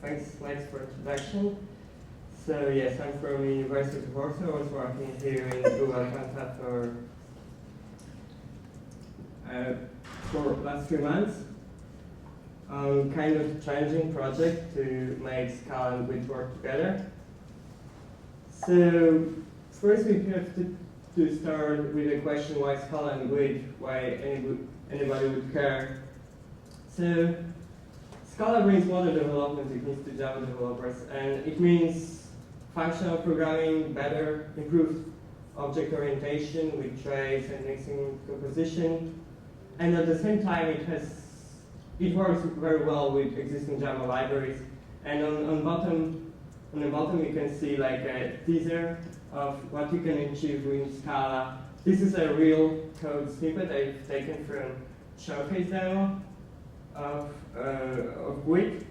Thanks for introduction. So yes, I'm from the University of Warsaw. I was working here in Google Atlanta for last 3 months. Kind of challenging project to make Scala and GWT work together. So first we have to start with the question why Scala and GWT, why anybody would care. So Scala brings modern development techniques to Java developers, and it means functional programming, better, improved object orientation with trace and mixing composition, and at the same time it works very well with existing Java libraries. And on the bottom you can see like a teaser of what you can achieve with Scala. This is a real code snippet I've taken from showcase demo of GWT.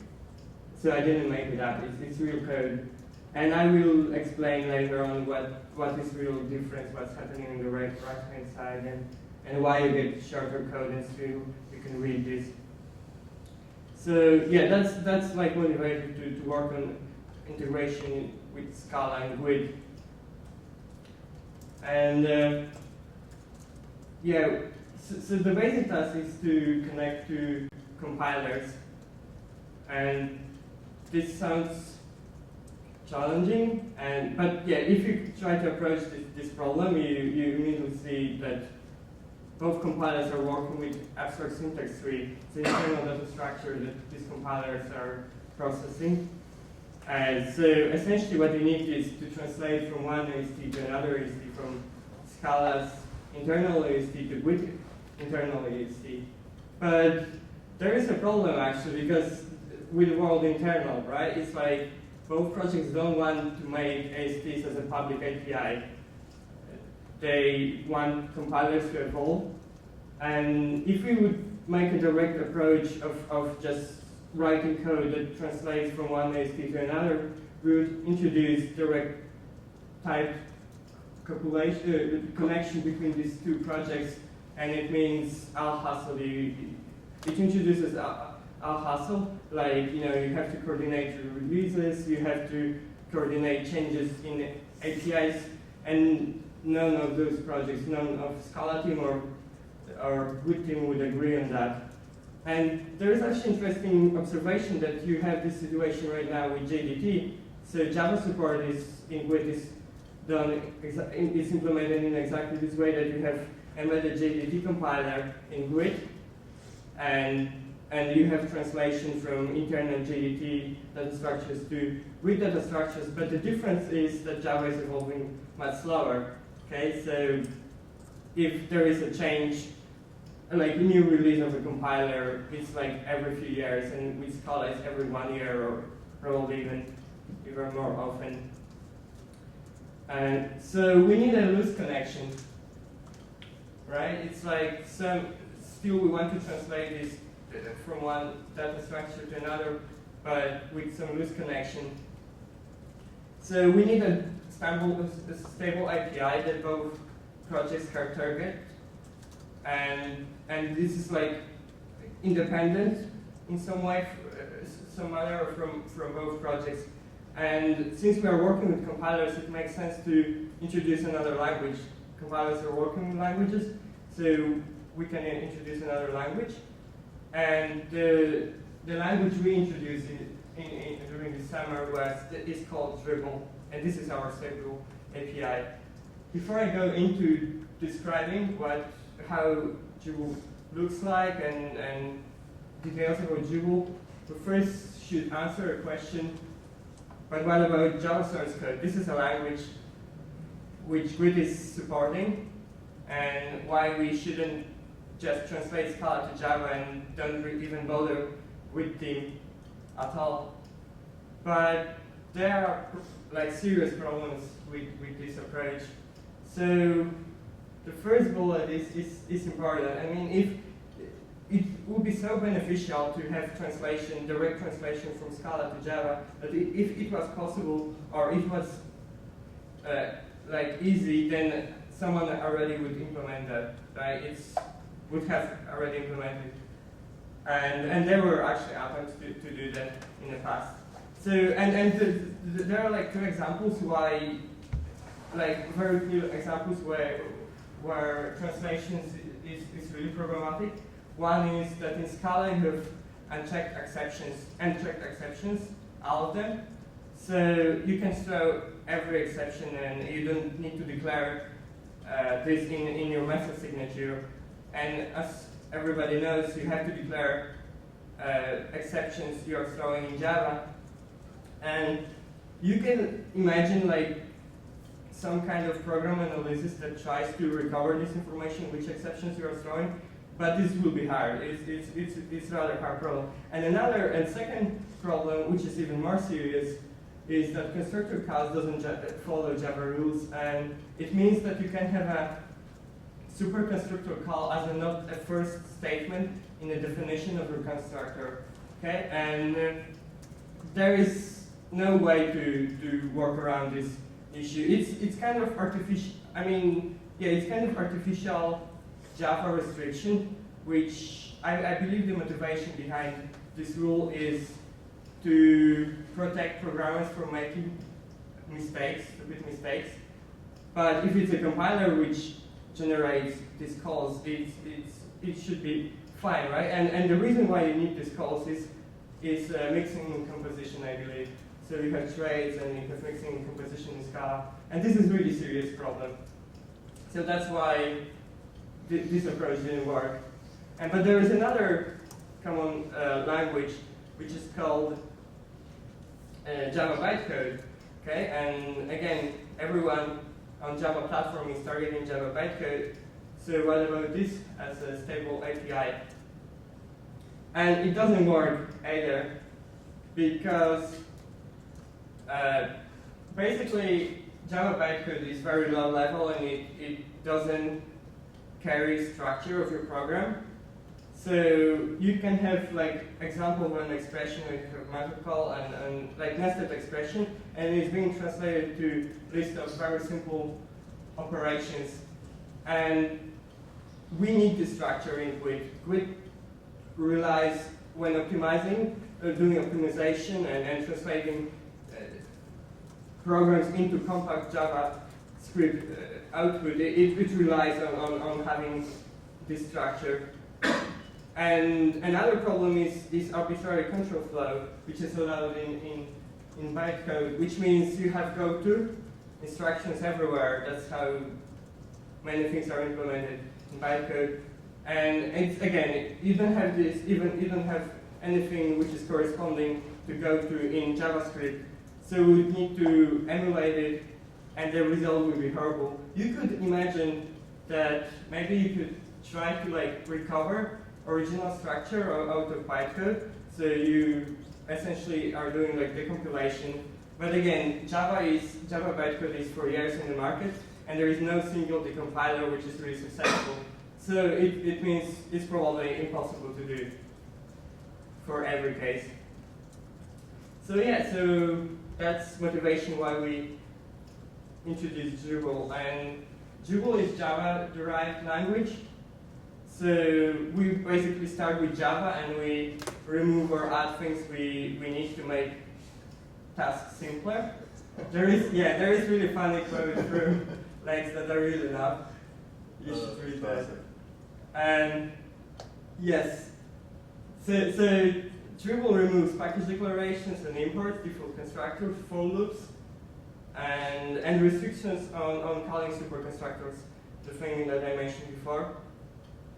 So I didn't make it up, it's real code. And I will explain later on what is real difference, what's happening on the right-hand side, and why you get shorter code and still you can read this. So yeah, that's like motivated to work on integration with Scala and GWT. And yeah, so the basic task is to connect to compilers, and this sounds challenging, but yeah, if you try to approach this problem, you immediately see that both compilers are working with abstract syntax tree, the internal data structure that these compilers are processing. And so essentially what you need is to translate from one AST to another AST, from Scala's internal AST to GWT internal AST. But there is a problem actually, because with the word internal, right? It's like both projects don't want to make ASTs as a public API. They want compilers to evolve. And if we would make a direct approach of just writing code that translates from one AST to another, we would introduce direct type connection between these two projects, and it means al-hustle. It introduces al-hustle, like you have to coordinate your releases, you have to coordinate changes in APIs, and none of those projects, none of Scala team or GWT team would agree on that. And there is actually interesting observation that you have this situation right now with JDT. So Java support in GWT is implemented in exactly this way, that you have embedded JDT compiler in GWT, and you have translation from internal JDT data structures to GWT data structures. But the difference is that Java is evolving much slower. Okay, so if there is a change, like a new release of a compiler, it's like every few years, and with Scala it's every 1 year, or probably even more often. And so we need a loose connection, right? It's like still we want to translate this from one data structure to another, but with some loose connection. So we need a stable API that both projects can target, and this is like independent in some way, some manner from both projects. And since we are working with compilers, it makes sense to introduce another language. Compilers are working with languages, so we can introduce another language. And the language we introduced during the summer is called Dribble, and this is our stable API. Before I go into describing how Dribble looks like and details about Dribble, we first should answer a question. But what about Java source code? This is a language which GWT is supporting, and why we shouldn't just translate Scala to Java and don't even bother with GWT at all. But there are like serious problems with this approach. So the first bullet is important. I mean, if it would be so beneficial to have direct translation from Scala to Java, but if it was possible, or if it was like easy, then someone already would implement that, right? Would have already implemented, and there were actually attempts to do that in the past. So, there are like two examples why, like very clear examples where translations is really problematic. One is that in Scala you have unchecked exceptions, all of them. So you can throw every exception and you don't need to declare this in your method signature. And as everybody knows, you have to declare exceptions you are throwing in Java. And you can imagine like some kind of program analysis that tries to recover this information, which exceptions you are throwing, but this will be hard. It's rather hard problem. And second problem, which is even more serious, is that constructor calls doesn't follow Java rules, and it means that you can have a super constructor call as not a first statement in the definition of your constructor. Okay, and there is no way to work around this issue. It's kind of artificial. I mean, yeah, it's kind of artificial Java restriction, which I believe the motivation behind this rule is to protect programmers from making mistakes, stupid mistakes. But if it's a compiler which generates these calls, it should be fine, right? And the reason why you need these calls is mixing and composition, I believe. So you have traits and you have mixing and composition in Scala, and this is a really serious problem. So that's why this approach didn't work. But there is another common language which is called Java bytecode. Okay, and again, everyone on Java platform is targeting Java bytecode. So what about this as a stable API? And it doesn't work either, because basically Java bytecode is very low level and it doesn't carry structure of your program. So you can have like example of an expression with a method call and like nested expression, and it's being translated to list of very simple operations. And we need the structure in GWT. GWT relies when optimizing, doing optimization and translating programs into compact JavaScript output. It relies on having this structure. And another problem is this arbitrary control flow, which is allowed in bytecode, which means you have go-to instructions everywhere. That's how many things are implemented in bytecode. And it's, again, you don't have this, you don't have anything which is corresponding to go-to in JavaScript. So we need to emulate it, and the result will be horrible. You could imagine that maybe you could try to like recover original structure out of bytecode. So you essentially are doing like the compilation. But again, Java bytecode is for years in the market, and there is no single decompiler which is really successful. So it means it's probably impossible to do for every case. So yeah, so that's motivation why we introduced Drupal. And Drupal is Java-derived language. So we basically start with Java and we remove or add things we need to make tasks simpler. There is really funny quote from Lex that I really love. You should read that. And yes, so Drupal removes package declarations and imports, default constructors, for loops, and restrictions on calling super constructors, the thing that I mentioned before.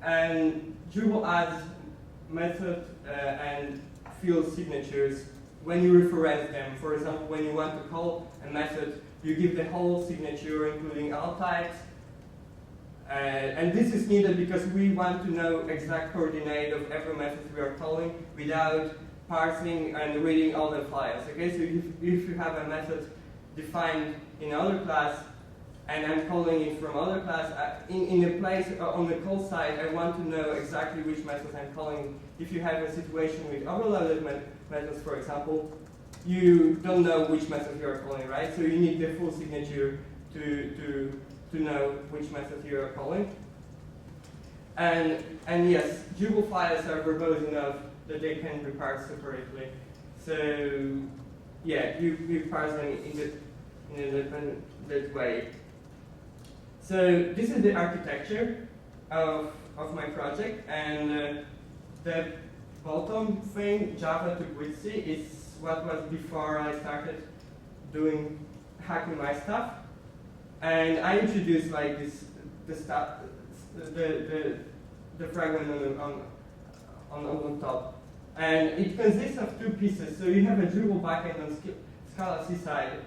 And Drupal adds method and field signatures when you reference them. For example, when you want to call a method, you give the whole signature, including all types. And this is needed because we want to know exact coordinate of every method we are calling without parsing and reading all the files. Okay, so if you have a method defined in other class, and I'm calling it from other class, in a place on the call side, I want to know exactly which methods I'm calling. If you have a situation with overloaded methods, for example, you don't know which method you are calling, right? So you need the full signature to know which method you are calling. And yes, Drupal files are verbose enough that they can be parsed separately. So yeah, you parse them in an independent way. So this is the architecture of my project, and the bottom thing, Java to GWT, is what was before I started hacking my stuff, and I introduced like the fragment on top, and it consists of two pieces. So you have a Drupal backend on Scala C side,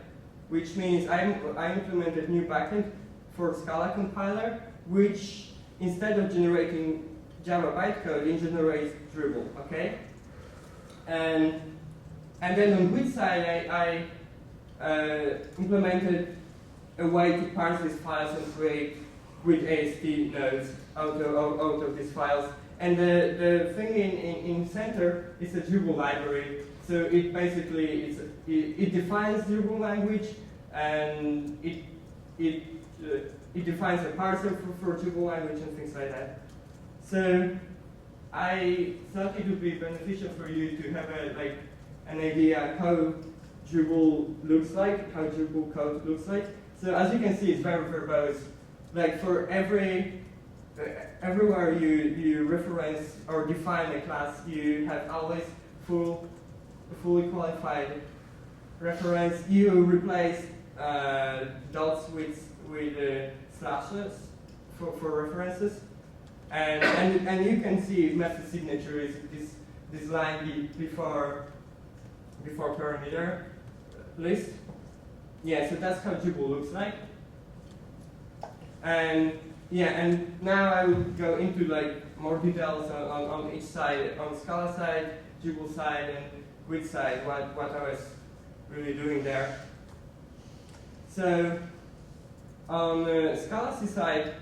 which means I implemented new backend for Scala compiler, which instead of generating Java bytecode, it generates Drupal. Okay, and then on GWT side, I implemented a way to parse these files and create GWT AST nodes out of these files. And the thing in center is a Drupal library. So it basically it defines Drupal language, and it defines a parser for Drupal language and things like that. So I thought it would be beneficial for you to have an idea how Drupal looks like, how Drupal code looks like. So as you can see, it's very verbose. Like for everywhere you reference or define a class, you have always fully qualified reference. You replace dots with slashes for references, and you can see method signature is this line before parameter list. Yeah, so that's how Drupal looks like. And yeah, and now I will go into like more details on each side, on Scala side, Drupal side, and GWT side, what I was really doing there. So on the Scala C side,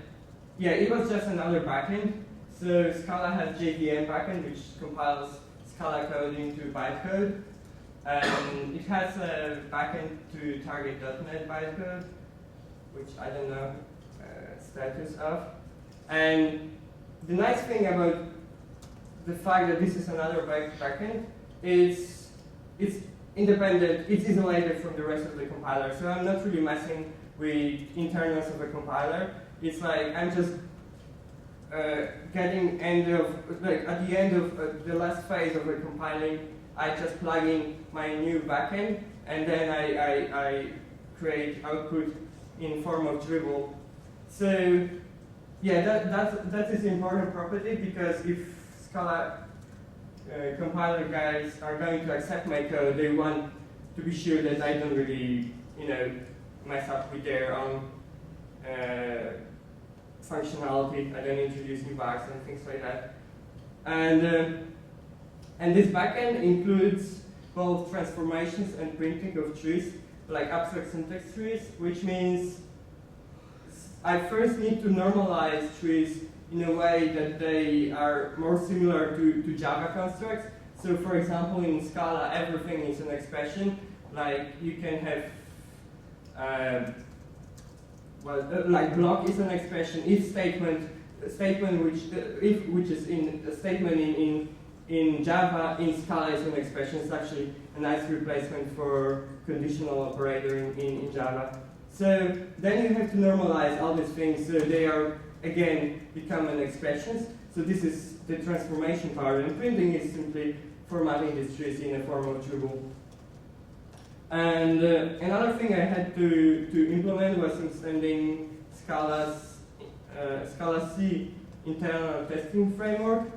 yeah, it was just another backend. So Scala has JVM backend, which compiles Scala code into bytecode. And it has a backend to target .NET bytecode, which I don't know status of. And the nice thing about the fact that this is another backend is it's independent, it's isolated from the rest of the compiler. So I'm not really messing with internals of a compiler. It's like I'm just at the end of the last phase of the compiling, I just plug in my new backend, and then I create output in form of Drupal. So yeah, that is an important property, because if Scala compiler guys are going to accept my code, they want to be sure that I don't really, mess up with their own functionality. I don't introduce new bugs and things like that. And this backend includes both transformations and printing of trees, like abstract syntax trees, which means I first need to normalize trees in a way that they are more similar to Java constructs. So for example, in Scala, everything is an expression. Like you can have, like block is an expression, if statement which is in a statement in Java, in Scala is an expression. It's actually a nice replacement for conditional operator in Java. So then you have to normalize all these things so they are, again, become an expressions. So this is the transformation part, and printing is simply formatting these trees in a form of Drupal. And another thing I had to implement was extending Scala C internal testing framework,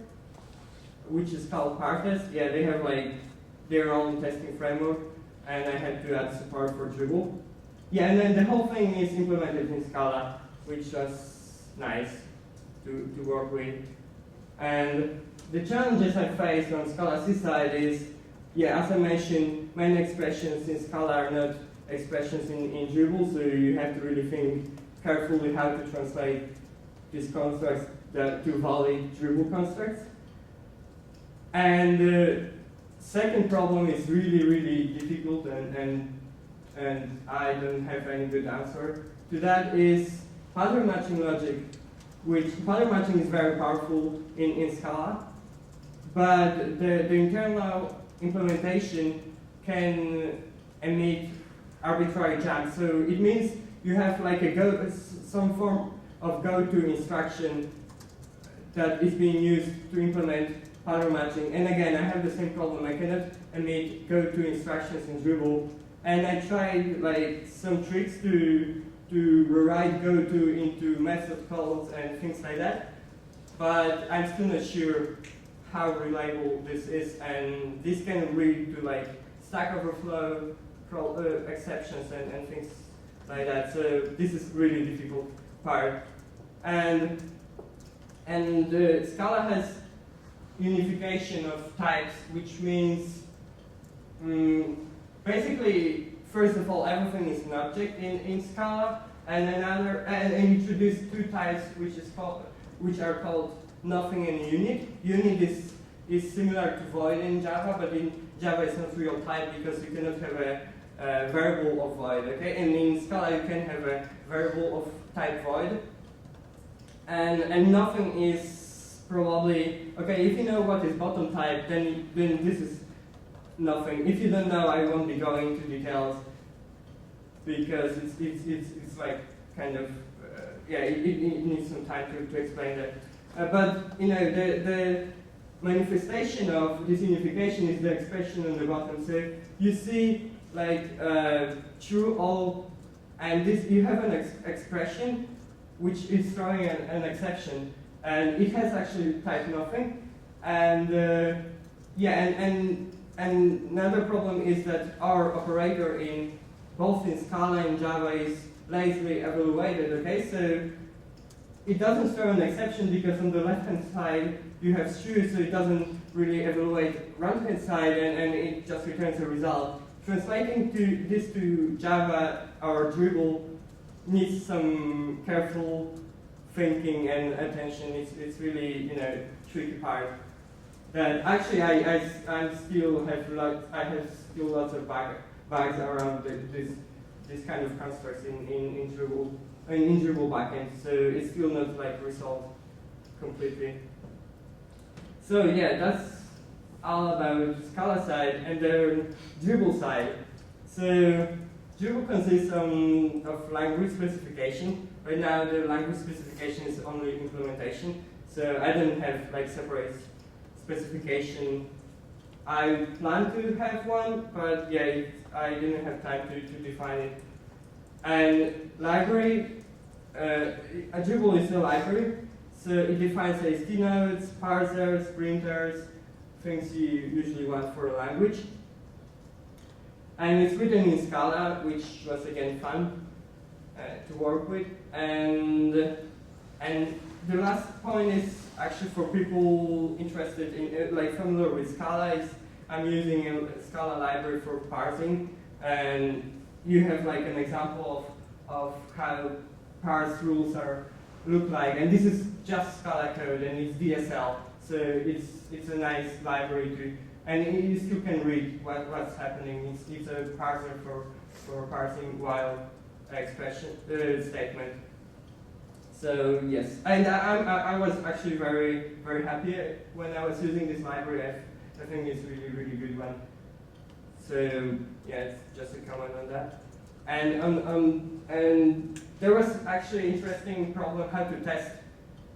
which is called Partest. Yeah, they have like their own testing framework, and I had to add support for Drupal. Yeah, and then the whole thing is implemented in Scala, which was nice to work with. And the challenges I faced on Scala C side is, yeah, as I mentioned, many expressions in Scala are not expressions in Drupal, so you have to really think carefully how to translate these constructs to valid Drupal constructs. And the second problem is really, really difficult, and I don't have any good answer to that, is pattern matching logic, which pattern matching is very powerful in Scala, but the internal implementation can and make arbitrary jumps. So it means you have like some form of go-to instruction that is being used to implement pattern matching. And again, I have the same problem. I cannot make go-to instructions in Drupal. And I tried like some tricks to rewrite go-to into method calls and things like that. But I'm still not sure how reliable this is, and this can lead to like Stack Overflow exceptions and things like that. So this is really difficult part. And Scala has unification of types, which means basically, first of all, everything is an object in Scala, and introduce two types, which are called nothing and unit. Unit is similar to void in Java, but in Java it's not real type because you cannot have a variable of void. Okay, and in Scala you can have a variable of type void. And nothing is probably okay. If you know what is bottom type, then this is nothing. If you don't know, I won't be going into details because it's like kind of yeah. It needs some time to explain that. But you know the manifestation of this unification is the expression on the bottom. So you see like true all, and this you have an expression which is throwing an exception, and it has actually type nothing. And yeah, and another problem is that our operator in both in Scala and Java is lazily evaluated. Okay, so it doesn't throw an exception because on the left-hand side you have true, so it doesn't really evaluate right-hand side, and it just returns a result. Translating this to Java or Drupal needs some careful thinking and attention. It's really tricky part. That actually I still have lots of bugs around this kind of constructs in Drupal backend. So it's still not like resolved completely. So yeah, that's all about Scala side and the Drupal side. So Drupal consists of language specification. Right now the language specification is only implementation. So I don't have like separate specification. I plan to have one, but yeah, I didn't have time to define it. And library, Drupal is a library, so it defines AST nodes, parsers, printers, things you usually want for a language. And it's written in Scala, which was again fun to work with. And the last point is actually for people interested in, like familiar with Scala, is I'm using a Scala library for parsing, and you have like an example of how parse rules look like, and this is just Scala code, and it's DSL, so it's a nice library to, and you still can read what's happening. It's a parser for parsing while expression statement. So yes, and I was actually very happy when I was using this library. I think it's really good one. So yeah, it's just a comment on that. And there was actually interesting problem how to test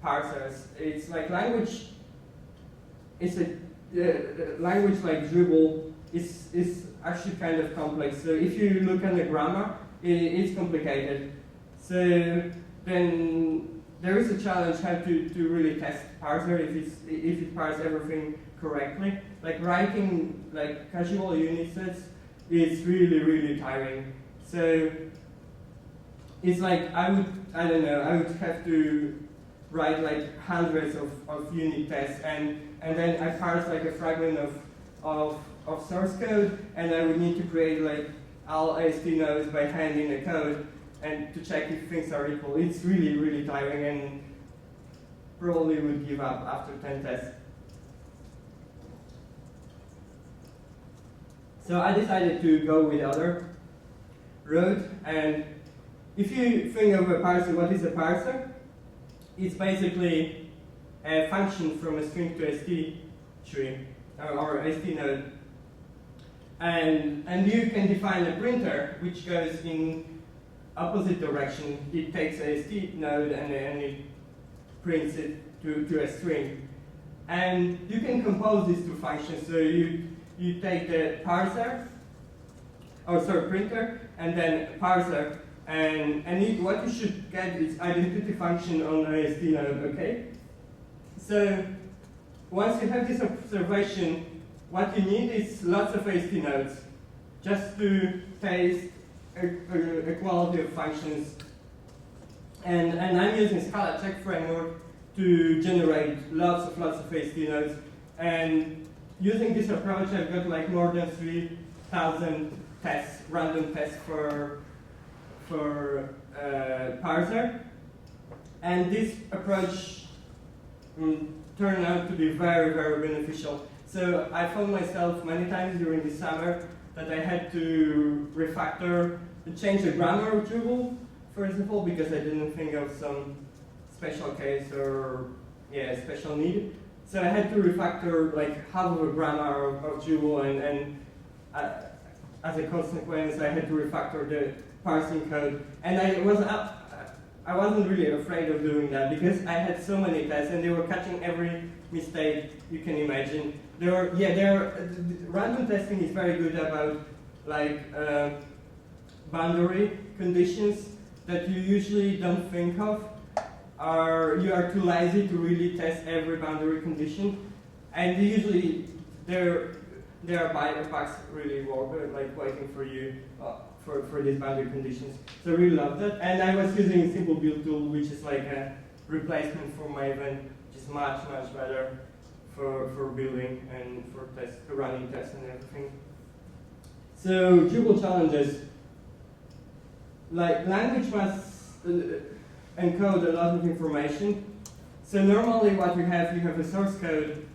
parsers. It's like language. It's a language like Drupal is actually kind of complex. So if you look at the grammar, it's complicated. So then there is a challenge how to really test parser if it parses everything correctly. Like writing like casual unit sets is really tiring. So it's like I would have to write like hundreds of unit tests, and then I parse like a fragment of source code, and I would need to create like all AST nodes by hand in the code and to check if things are equal. It's really tiring, and probably would give up after 10 tests. So I decided to go with the other road, and if you think of a parser, what is a parser? It's basically a function from a string to ST tree, or ST node. And you can define a printer which goes in opposite direction. It takes a ST node and it prints it to a string. And you can compose these two functions. So you take the parser, printer, and then parser, and what you should get is identity function on a ST node, okay? So once you have this observation, what you need is lots of AST nodes just to taste a quality of functions. And I'm using Scala check framework to generate lots of AST nodes. And using this approach, I've got like more than 3,000 tests, random tests for parser. And this approach turned out to be very, very beneficial. So I found myself many times during the summer that I had to refactor, change the grammar of Drupal, for example, because I didn't think of some special case or special need. So I had to refactor like half of a grammar of Drupal, and as a consequence, I had to refactor the parsing code. And I wasn't really afraid of doing that because I had so many tests and they were catching every mistake you can imagine. Random testing is very good about like boundary conditions that you usually don't think of, or you are too lazy to really test every boundary condition, and usually there are bugs really like waiting for you for these boundary conditions. So I really love that, and I was using a simple build tool, which is like a replacement for Maven, which is much better for building and for running tests and everything. So Scala Challenges, like language must encode a lot of information. So normally what you have a source code,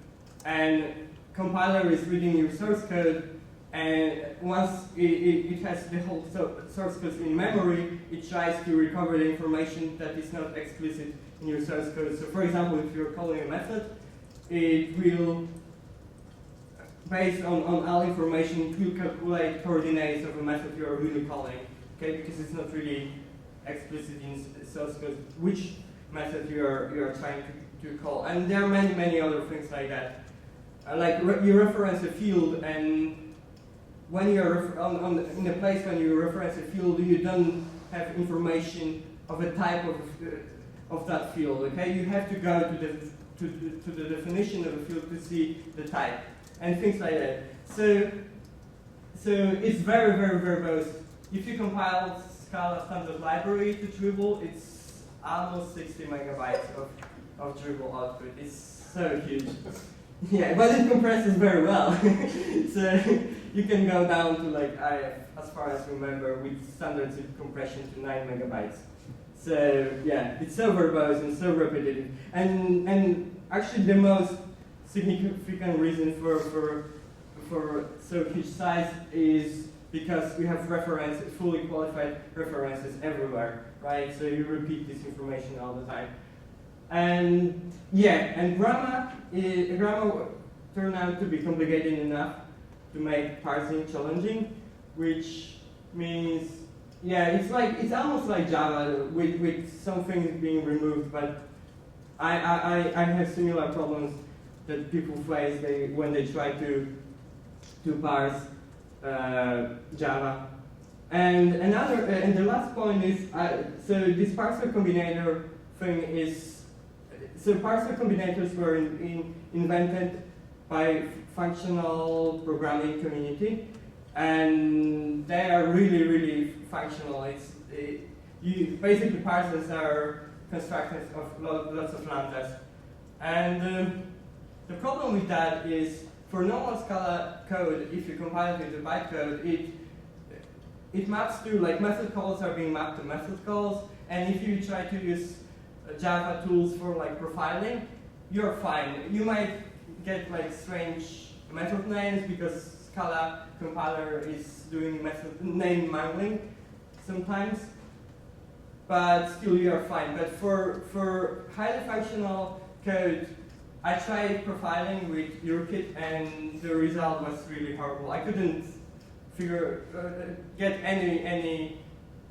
and compiler is reading your source code, and once it has the whole source code in memory, it tries to recover the information that is not explicit in your source code. So for example, if you're calling a method, it will, based on all information, it will calculate coordinates of a method you are really calling, okay? Because it's not really explicit in source code which method you are trying to call. And there are many other things like that. Like you reference a field, and when you're in a place when you reference a field, you don't have information of a type of that field. Okay, you have to go to the definition of a field to see the type and things like that. So it's very verbose. If you compile Scala standard library to Drupal, it's almost 60 megabytes of Drupal output. It's so huge. Yeah, but it compresses very well. So you can go down to like, as far as I remember, with standard zip compression to 9 megabytes. So yeah, it's so verbose and so repetitive. And actually the most significant reason for so huge size is because we have fully qualified references everywhere, right? So you repeat this information all the time. And yeah, and grammar turned out to be complicated enough to make parsing challenging, which means, yeah, it's almost like Java with some things being removed, but I have similar problems that people face when they try to parse Java. And the last point is, so this parser combinator thing is, so parser combinators were invented by functional programming community, and they are really functional. Basically parsers are constructed of lots of lambdas, and the problem with that is for normal Scala code, if you compile it into bytecode, it maps to, like, method calls are being mapped to method calls, and if you try to use Java tools for like profiling, you're fine. You might get like strange method names because Scala compiler is doing method name mangling sometimes, but still you're fine. But for highly functional code, I tried profiling with URKit and the result was really horrible. I couldn't get any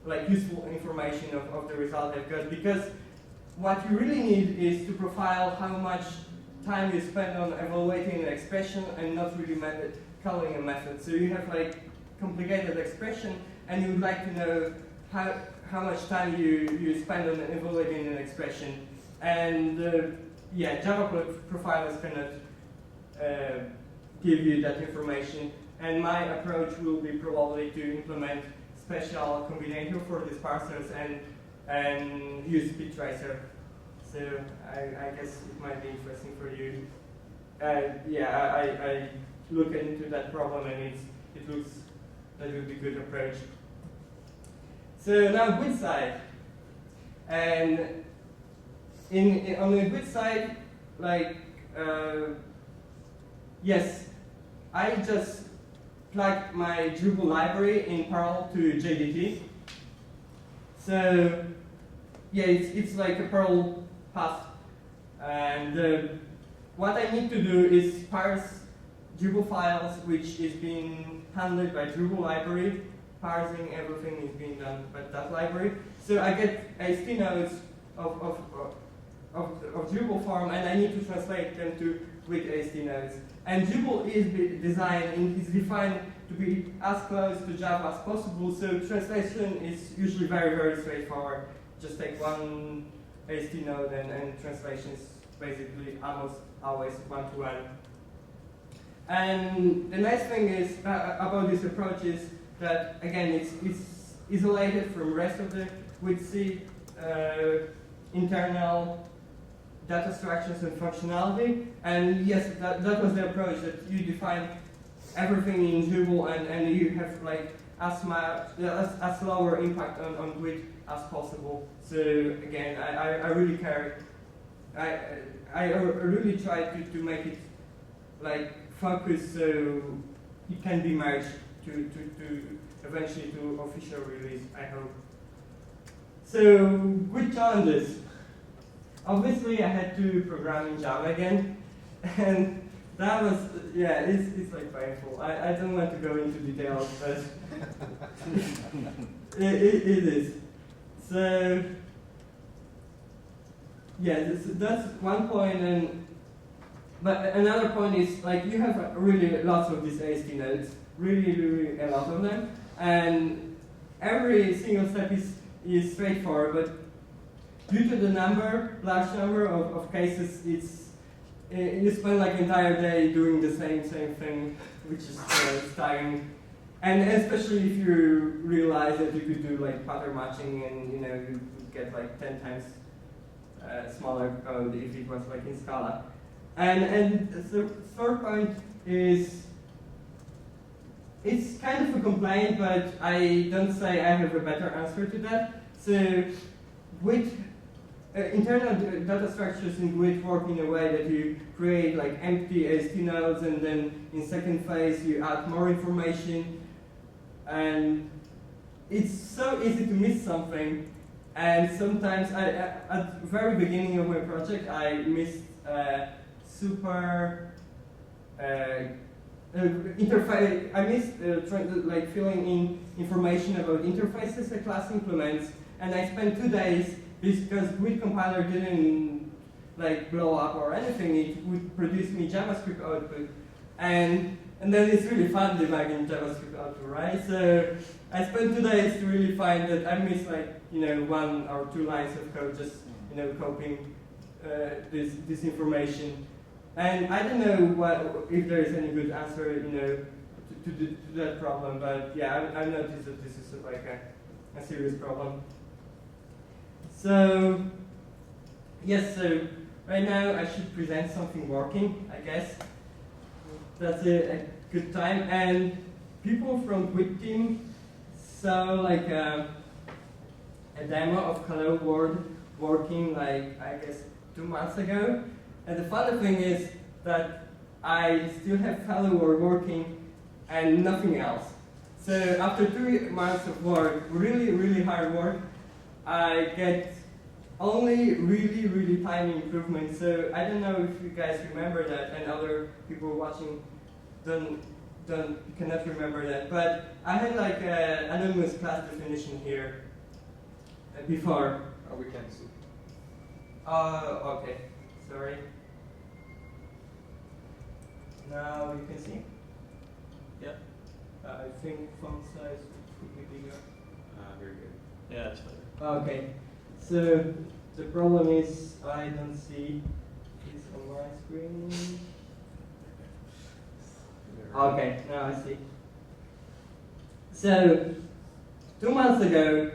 like useful information of the result they've got, because what you really need is to profile how much time you spend on evaluating an expression and not really calling a method. So you have like complicated expression and you would like to know how much time you spend on evaluating an expression. And yeah, Java profilers cannot give you that information. And my approach will be probably to implement special combinator for these parsers and use speed tracer. So I guess it might be interesting for you. Yeah, I look into that problem and it looks that would be a good approach. So now GWT side. And on the GWT side, like, yes, I just plugged my Drupal library in parallel to GWT. So yeah, it's like a parallel path. And what I need to do is parse Drupal files, which is being handled by Drupal library. Parsing everything is being done by that library. So I get AST nodes of Drupal form, and I need to translate them to GWT AST nodes. And Drupal is designed and is defined to be as close to Java as possible. So translation is usually very straightforward. Just take one AST node and translation is basically almost always one-to-one. And the nice thing is about this approach is that, again, it's isolated from the rest of the GWT internal data structures and functionality. And yes, that was the approach, that you define everything in Drupal and you have like as lower impact on GWT as possible. So again, I really care. I really try to make it like focused so it can be merged to eventually to official release, I hope. So GWT challenges. Obviously, I had to program in Java again, and that was, yeah, it's like painful. I don't want to go into details, but it is. So yeah, that's one point, but another point is like you have really lots of these AST nodes, really a lot of them, and every single step is straightforward, but due to the large number of cases, you spend like entire day doing the same thing, which is tiring. And especially if you realize that you could do like pattern matching, and you would get like 10 times smaller code if it was like in Scala. And the third point is, it's kind of a complaint, but I don't say I have a better answer to that. So with internal data structures in GWT work in a way that you create like empty AST nodes, and then in second phase you add more information, and it's so easy to miss something. And sometimes at the very beginning of my project I missed interface. I missed like filling in information about interfaces a class implements, and I spent 2 days because GWT compiler didn't like blow up or anything. It would produce me JavaScript output, and then it's really fun debugging JavaScript output, right? So I spent 2 days to really find that I missed like 1 or 2 lines of code just copying this information. And I don't know if there is any good answer to that problem, but yeah, I noticed that this is like a serious problem. So yes, so right now I should present something working, I guess. That's a good time. And people from GWT team saw like a demo of Hello World working like, I guess, 2 months ago. And the funny thing is that I still have Hello World working and nothing else. So after 2 months of work, really hard work, I get only really tiny improvements. So I don't know if you guys remember that, and other people watching don't cannot remember that. But I had like an anonymous class definition here before. Oh, we can't see. Okay. Sorry. Now you can see. Yeah. I think font size could be bigger. Very good. Yeah, that's better. Okay. So the problem is I don't see this on my screen. Okay, now I see. So 2 months ago,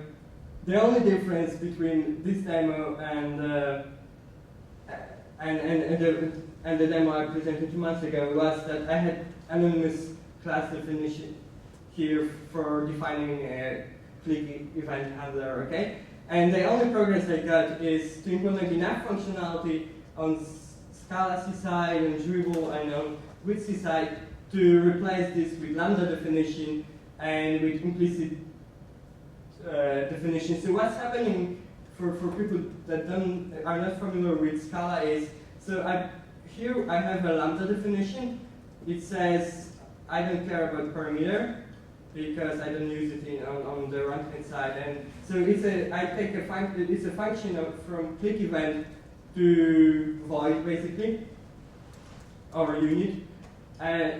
the only difference between this demo and the demo I presented 2 months ago was that I had anonymous class definition here for defining a click event handler, okay? And the only progress I got is to implement enough functionality on Scala C side and Dribble and on with C side to replace this with lambda definition and with implicit definition. So what's happening for people that are not familiar with Scala is, so here I have a lambda definition. It says I don't care about parameter because I don't use it on the runtime side, and so it's a function from click event to void basically, or unit.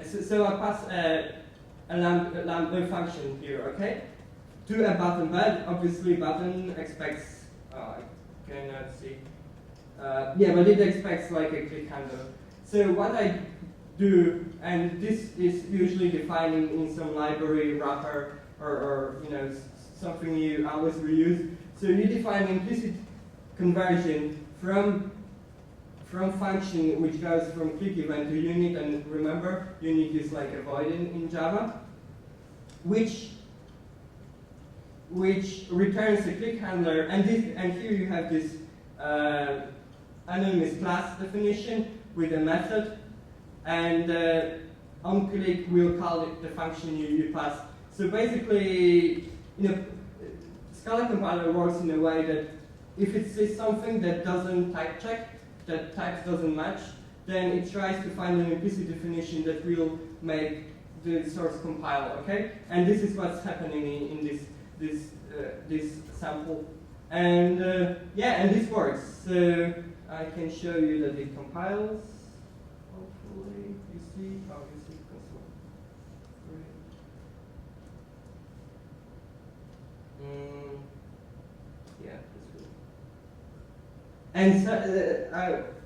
So I pass a lambda function here, okay, to a button. But obviously button expects, I cannot see. Yeah, but it expects like a click handler. So what I do, and this is usually defined in some library wrapper or something you always reuse. So you define implicit conversion from function which goes from click event to unit, and remember unit is like a void in Java, which returns a click handler, and here you have this anonymous class definition with a method, and on click we'll call it the function you pass. So basically, Scala compiler works in a way that if it sees something that doesn't type check, that types doesn't match, then it tries to find an implicit definition that will make the source compile, okay? And this is what's happening in this sample. And yeah, and this works. So I can show you that it compiles. Hopefully, you see. Oh, you see console. Great. Yeah, this will. And so,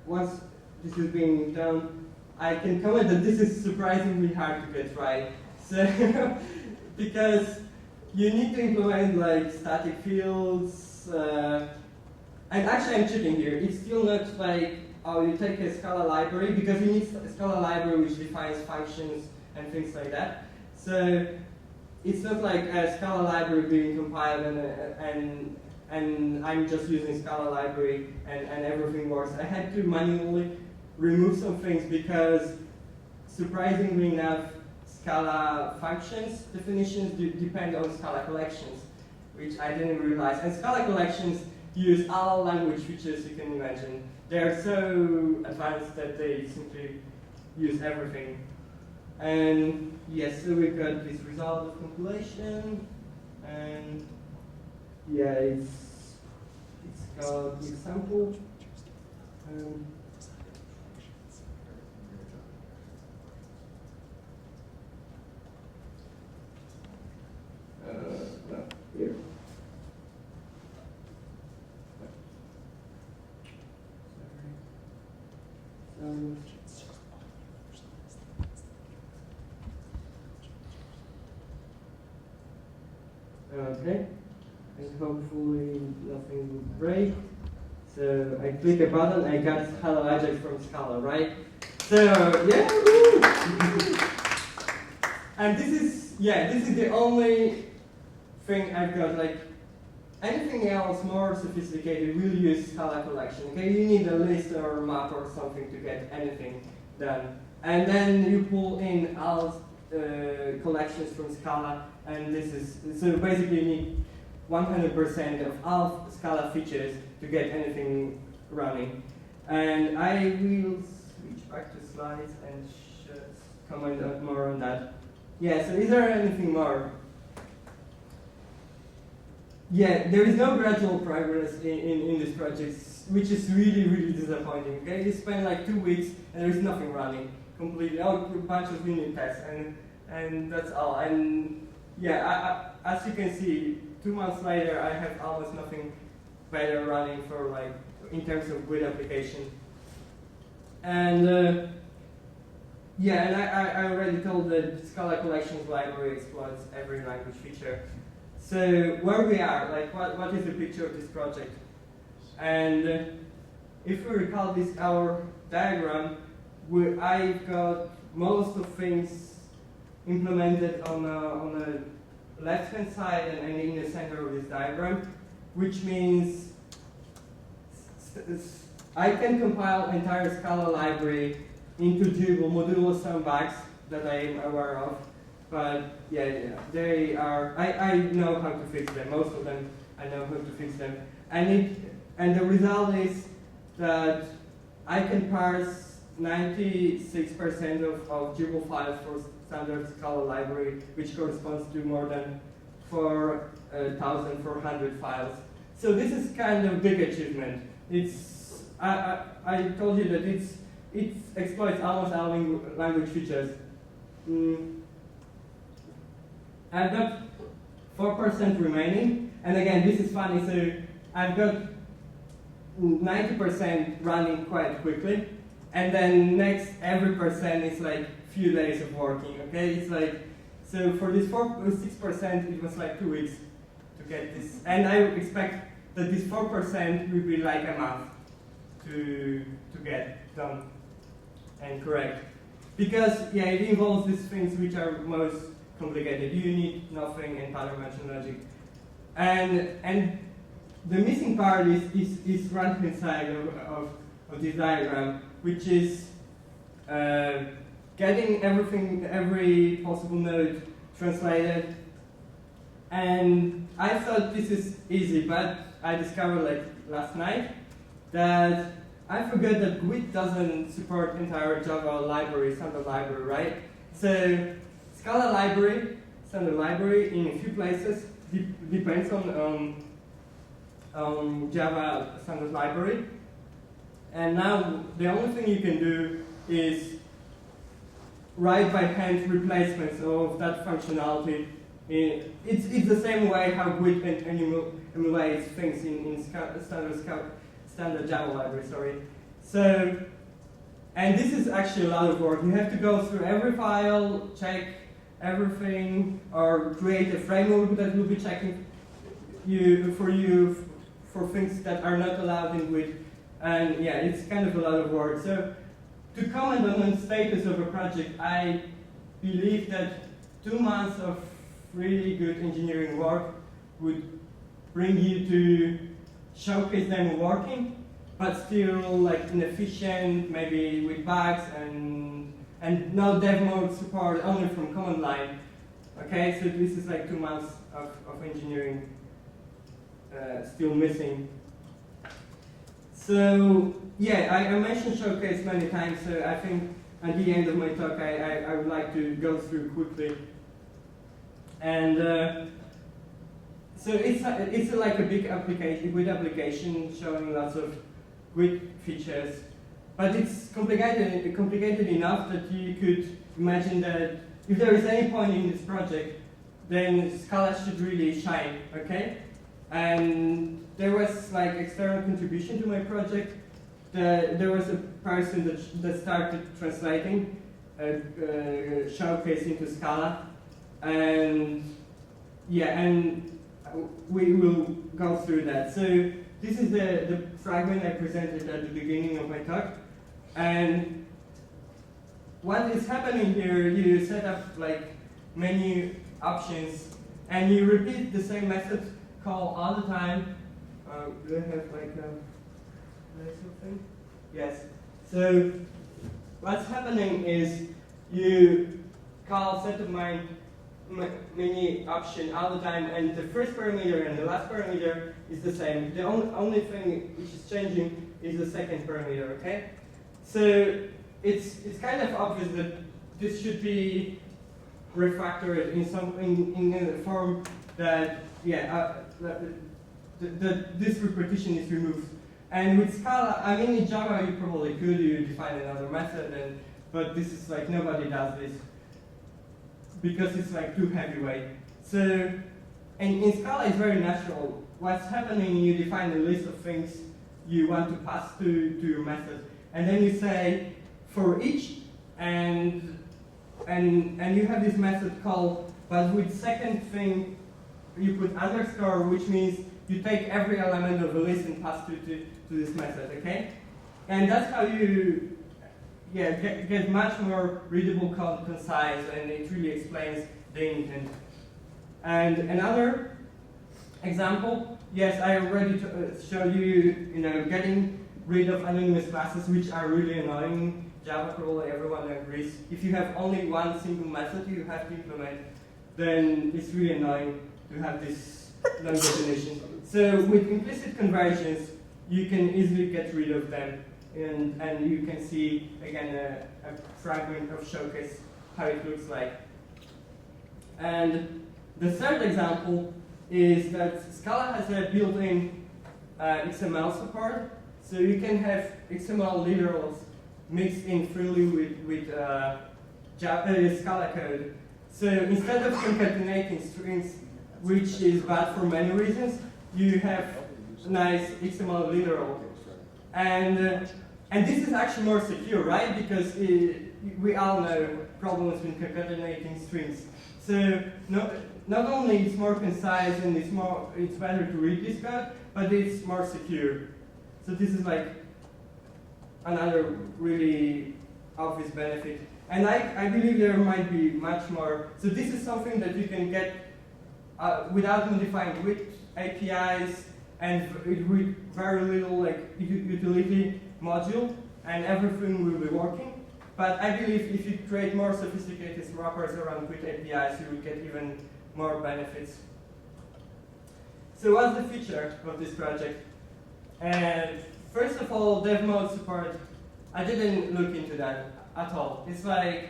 once this is being done, I can comment that this is surprisingly hard to get right. So, because you need to implement like static fields, and actually I'm cheating here. It's still not like, oh, you take a Scala library, because you need a Scala library which defines functions and things like that. So it's not like a Scala library being compiled and I'm just using Scala library and everything works. I had to manually remove some things because, surprisingly enough, Scala functions definitions depend on Scala collections, which I didn't realize. And Scala collections use all language features you can imagine. They're so advanced that they simply use everything. And yes, so we've got this result of compilation, and yeah, it's called example. No, here. Okay, and hopefully nothing will break. So I click a button, I got Hello Ajax from Scala, right? So yeah, woo! And this is the only thing I've got. Like anything else more sophisticated will use Scala collection. Okay, you need a list or a map or something to get anything done, and then you pull in all collections from Scala, and this is so basically you need 100% of all Scala features to get anything running. And I will switch back to slides and comment more on that. Yeah, so is there anything more? Yeah, there is no gradual progress in this project, which is really, really disappointing. Okay, you spend like 2 weeks and there is nothing running completely. Oh, a bunch of unit tests, and that's all. And yeah, as you can see, 2 months later, I have almost nothing better running for like in terms of GWT application. And yeah, and I already told that Scala Collections library exploits every language feature. So where we are, like what is the picture of this project? And if we recall this our diagram, I've got most of things implemented on the left-hand side and in the center of this diagram, which means I can compile entire Scala library into Dribble modulo some bugs that I am aware of. But yeah, they are. I know how to fix them. Most of them, I know how to fix them. And the result is that I can parse 96% of Dribble files for standard Scala library, which corresponds to more than 4,400 files. So this is kind of big achievement. It's I told you that it exploits almost all language features. I've got 4% remaining, and again, this is funny, so I've got 90% running quite quickly, and then next every percent is like few days of working, okay? It's like, so for this 6%, it was like 2 weeks to get this, and I expect that this 4% will be like a month to get done and correct. Because, yeah, it involves these things which are most complicated. Unit, nothing, and pattern matching logic. And the missing part is right-hand side of this diagram, which is getting everything, every possible node translated. And I thought this is easy, but I discovered like last night that I forgot that GWT doesn't support entire Java library, standard library, right? So Scala library, standard library in a few places depends on Java standard library. And now the only thing you can do is write by hand replacements of that functionality. It's the same way how GWT emulates things in standard Java library, sorry. So, and this is actually a lot of work. You have to go through every file, check everything, or create a framework that will be checking for things that are not allowed in GWT. And yeah, it's kind of a lot of work. So, to comment on the status of a project, I believe that 2 months of really good engineering work would bring you to showcase them working, but still like inefficient, maybe with bugs and no dev mode support, only from command line. Okay, so this is like 2 months of engineering still missing. So yeah, I mentioned showcase many times, so I think at the end of my talk I would like to go through quickly. And so it's like a big application, GWT application showing lots of GWT features, but it's complicated enough that you could imagine that if there is any point in this project, then Scala should really shine, okay? And there was like external contribution to my project. There was a person that started translating showcase into Scala, and yeah, and we will go through that. So this is the fragment I presented at the beginning of my talk, and what is happening here, you set up like many options, and you repeat the same method call all the time. Do I have like a something? Yes. So what's happening is you call set of many option all the time, and the first parameter and the last parameter is the same. The only thing which is changing is the second parameter. Okay. So it's kind of obvious that this should be refactor it in a form that this repetition is removed. And with Scala, I mean, in Java you probably could, you define another method, but this is like nobody does this because it's like too heavyweight. So, and in Scala it's very natural. What's happening, you define a list of things you want to pass to your method, and then you say for each, and you have this method called, but with second thing you put underscore, which means you take every element of the list and pass to this method, okay? And that's how you get much more readable code, concise, and it really explains the intent. And another example, yes, I already showed you, getting rid of anonymous classes, which are really annoying in Java, probably everyone agrees. If you have only one single method you have to implement, then it's really annoying to have this long definition. So with implicit conversions, you can easily get rid of them, and you can see, again, a fragment of showcase how it looks like. And the third example is that Scala has a built-in XML support, so you can have XML literals mixed in freely with Scala code. So instead of concatenating strings, which is bad for many reasons, you have a nice XML literal. And this is actually more secure, right? Because we all know problems with concatenating strings. So not only it's more concise and it's better to read this code, but it's more secure. So this is like another really obvious benefit. And I believe there might be much more. So this is something that you can get without modifying with APIs and with very little utility module, and everything will be working. But I believe if you create more sophisticated wrappers around with APIs, you will get even more benefits. So what's the feature of this project? First of all, dev mode support. I didn't look into that at all. It's like,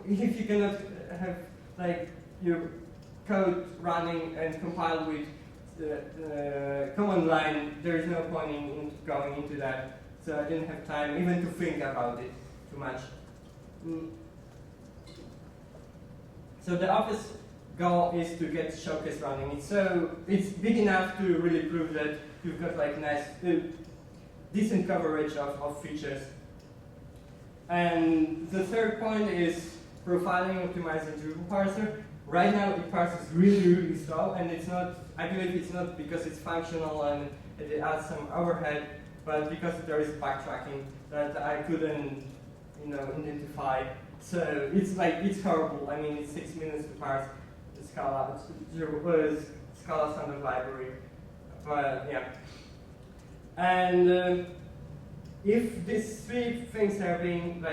if you cannot have like your code running and compiled with the command line, there is no point in going into that. So I didn't have time even to think about it too much. So the obvious goal is to get showcase running. It's big enough to really prove that you've got like nice, decent coverage of features. And the third point is profiling optimizing dribble parser. Right now it parses really, really slow, and it's not, I believe it's not because it's functional and it adds some overhead, but because there is backtracking that I couldn't, identify. So it's horrible. I mean, it's 6 minutes to parse the Scala standard library. But yeah. And if these three things are being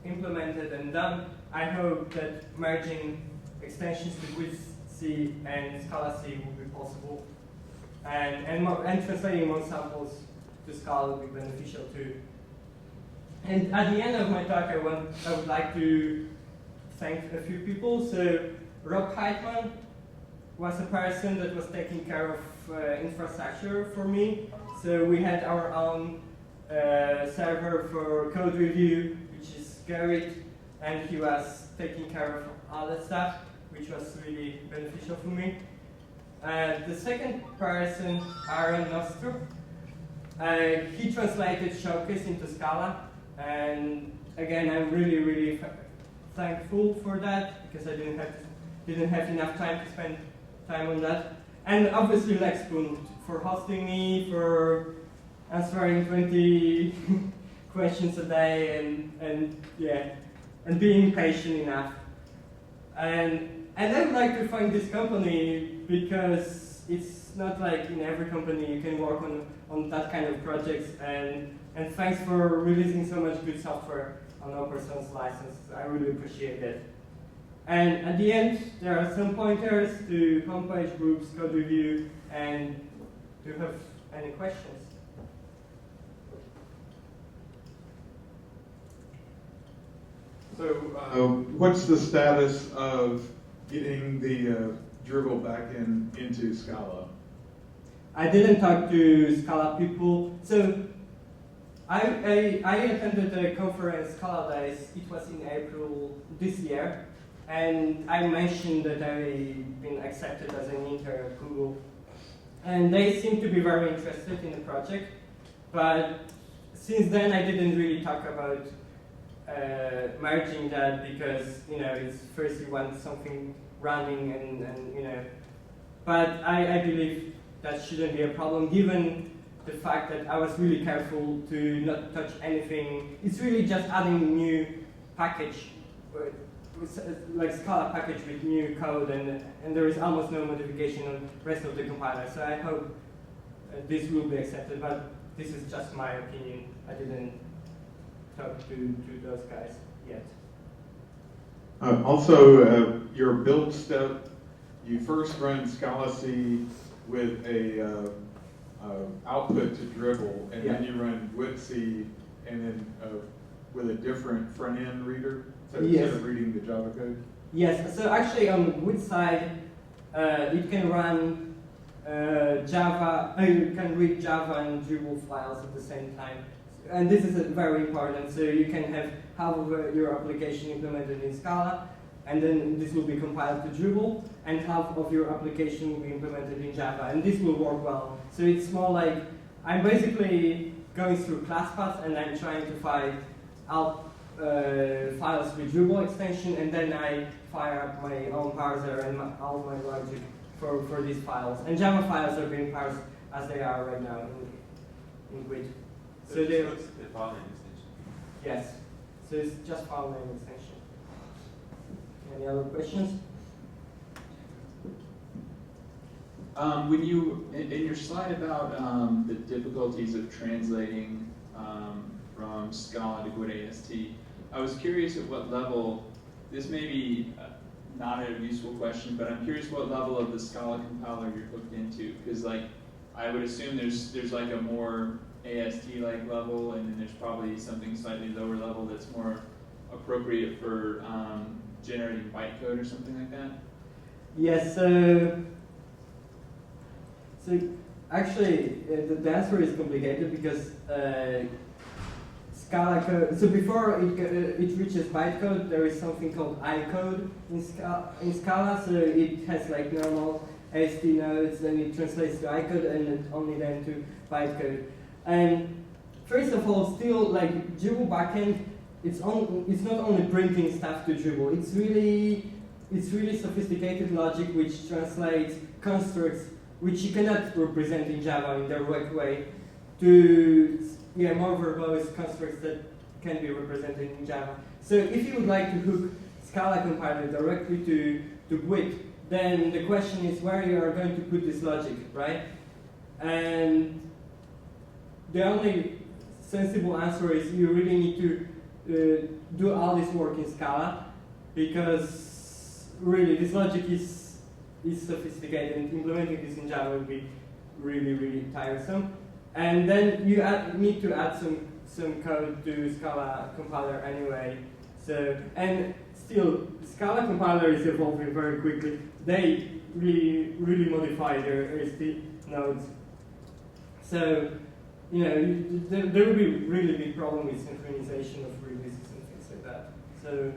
implemented and done, I hope that merging extensions to C and Scala C will be possible, and translating more samples to Scala will be beneficial too. And at the end of my talk, I would like to thank a few people. So Rob Heitman was a person that was taking care of infrastructure for me. So we had our own server for code review, which is Gerrit, and he was taking care of all that stuff, which was really beneficial for me. The second person, Aaron Nostrup, he translated Showcase into Scala, and again, I'm really, really thankful for that because I didn't have enough time to spend time on that. And obviously, Lexpoon for hosting me, for answering 20 questions a day, and being patient enough. And I would like to thank this company because it's not like in every company you can work on that kind of projects, and thanks for releasing so much good software on open source license. I really appreciate it. And at the end, there are some pointers to homepage, groups, code review, and do you have any questions? So, what's the status of getting the Dribble backend into Scala? I didn't talk to Scala people. So I attended a conference, Scala Days. It was in April this year. And I mentioned that I've been accepted as an intern at Google. And they seem to be very interested in the project. But since then, I didn't really talk about merging that because, it's first you want something running and. But I believe that shouldn't be a problem given the fact that I was really careful to not touch anything. It's really just adding new package, like Scala package with new code, and there is almost no modification on the rest of the compiler. So I hope this will be accepted, but this is just my opinion. I didn't talk to those guys yet. Also, your build step, you first run Scala C with a output to Dribble, and then you run GWT C, and then with a different front end reader, so instead of reading the Java code. Yes. So actually, on the GWT side, it can run Java. You can read Java and Dribble files at the same time, and this is very important. So you can have half of your application implemented in Scala, and then this will be compiled to Dribble, and half of your application will be implemented in Java, and this will work well. So it's more like I'm basically going through class paths, and I'm trying to find out files with Dribble extension, and then I fire up my own parser and all my logic for these files. And Java files are being parsed as they are right now in GWT. So they're it's the file name extension. yes. So it's just file name extension. Any other questions? When you, in your slide about the difficulties of translating from Scala to GWT AST, I was curious at what level, this may be not a useful question, but I'm curious what level of the Scala compiler you're hooked into, because I would assume there's like a more AST-like level, and then there's probably something slightly lower level that's more appropriate for generating bytecode or something like that? Yes, so actually the answer is complicated because Scala code, so before it reaches bytecode, there is something called I-code in Scala, so it has like normal AST nodes, then it translates to I-code and only then to bytecode. And first of all, still like Dribble backend, it's not only printing stuff to Dribble. It's really sophisticated logic which translates constructs which you cannot represent in Java in the direct way to more verbose constructs that can be represented in Java. So if you would like to hook Scala compiler directly to GWT, then the question is where you are going to put this logic, right? And the only sensible answer is you really need to do all this work in Scala, because really this logic is sophisticated, and implementing this in Java will be really, really tiresome. And then you need to add some code to Scala compiler anyway. So, and still, Scala compiler is evolving very quickly. They really modify their AST nodes. So, there will be really big problem with synchronization of releases and things like that. So,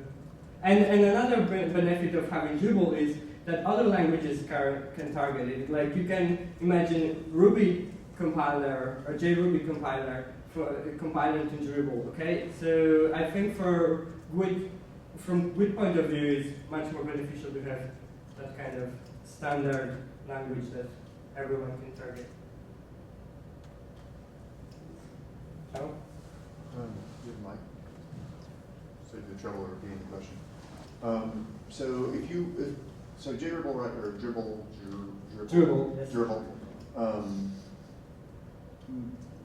and another benefit of having Dribble is that other languages can target it. Like you can imagine Ruby compiler or JRuby compiler for compiling to Dribble. Okay, so I think for GWT, from GWT point of view, it's much more beneficial to have that kind of standard language that everyone can target. Joe? Good, Mike. Save the trouble of repeating the question. So JDribble, right, or Dribble, Dribble, yes. Dribble.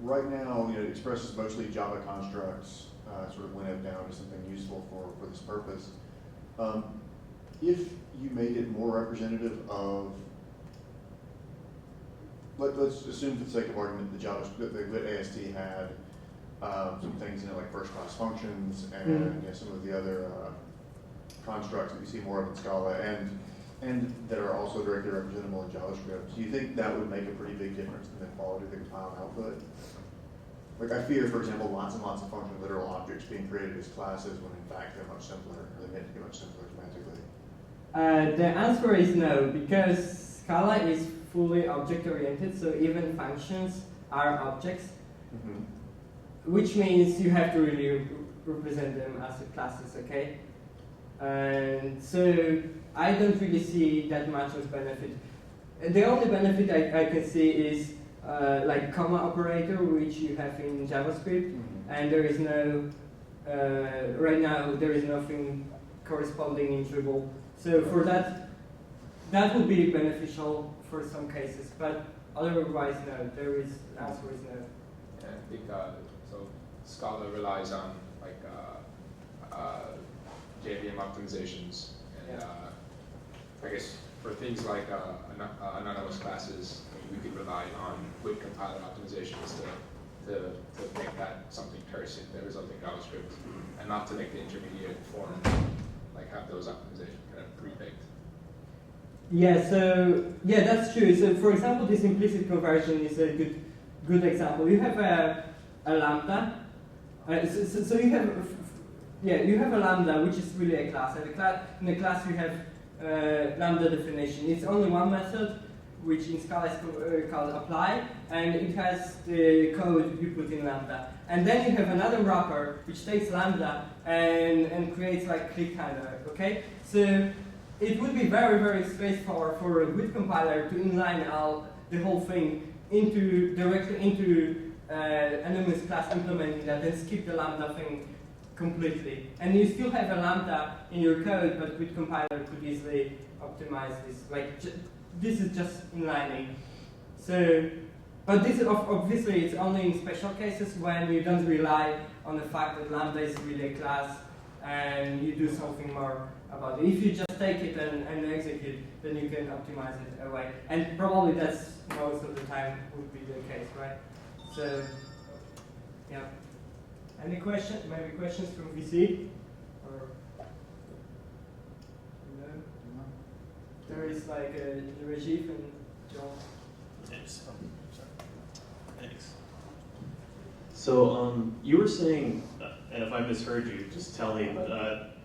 Right now, it expresses mostly Java constructs, sort of linted down to something useful for this purpose. If you made it more representative of, let's assume for the sake of argument the GWT AST had some things in it like first-class functions and some of the other constructs that we see more of in Scala and that are also directly representable in JavaScript. Do you think that would make a pretty big difference in the quality of the compile and output? Like I fear, for example, lots and lots of function literal objects being created as classes when in fact they're much simpler, or they're meant to be much simpler semantically. The answer is no, because Scala is fully object-oriented, so even functions are objects, which means you have to really represent them as classes, okay? And so I don't really see that much of benefit. The only benefit I can see is like comma operator, which you have in JavaScript, and there is no, right now there is nothing corresponding in Dribble. So for that would be beneficial for some cases, but otherwise no, the answer is no. Yeah, I think so. Scala relies on like JVM optimizations, and I guess for things like anonymous classes, we could rely on with compiler optimizations to make that something terse in the resulting JavaScript, and not to make the intermediate form like have those optimizations kind of pre-baked. Yeah, so yeah, that's true. So for example, this implicit conversion is a good example. You have a lambda. So you have you have a lambda, which is really a class, and in the class you have lambda definition. It's only one method, which in Scala is called apply, and it has the code you put in lambda. And then you have another wrapper which takes lambda and creates like click handler. Okay, so it would be very, very straightforward for a good compiler to inline the whole thing directly into anonymous class implementing that, and skip the lambda thing completely. And you still have a lambda in your code, but good compiler could easily optimize this. Like this is just inlining. So, but this is obviously it's only in special cases when you don't rely on the fact that lambda is really a class and you do something more about it. If you just take it and execute, then you can optimize it away. And probably that's most of the time would be the case, right? So, yeah. Any questions? Maybe questions from VC? Or no? There is like Rajiv and John. Thanks. Thanks. So you were saying, and if I misheard you, just tell me, but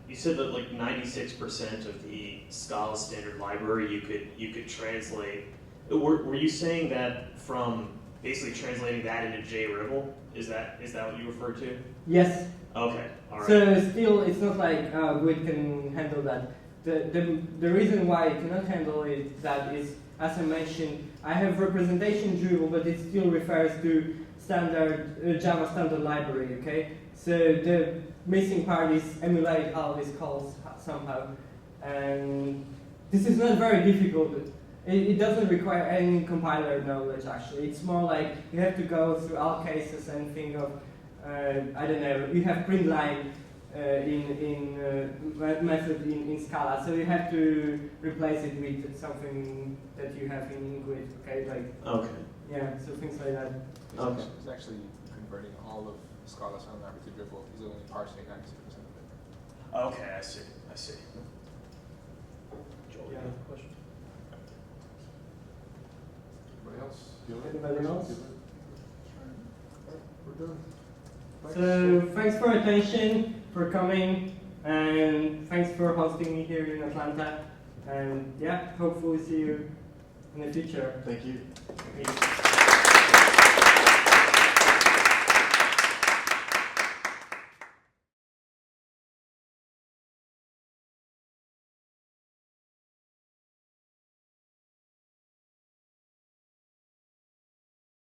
you said that like 96% of the Scala standard library you could translate. Were you saying that from basically translating that into JRibble? Is that what you referred to? Yes. Okay. All right. So still, it's not like we can handle that. The reason why it cannot handle that is, as I mentioned, I have representation Dribble, but it still refers to standard Java standard library. Okay. So the missing part is emulate all these calls somehow, and this is not very difficult. It doesn't require any compiler knowledge actually. It's more like you have to go through all cases and think of, I don't know, you have print line method in Scala, so you have to replace it with something that you have in GWT, okay? Like, okay. Yeah, so things like that. Okay. He's actually converting all of Scala's sound library to Dribble. He's only parsing 96% of it. Okay, I see. Joel, you have a question? Anybody else? Anybody else? We're done. So thanks for attention, for coming, and thanks for hosting me here in Atlanta. And yeah, hopefully see you in the future. Thank you. Thank you.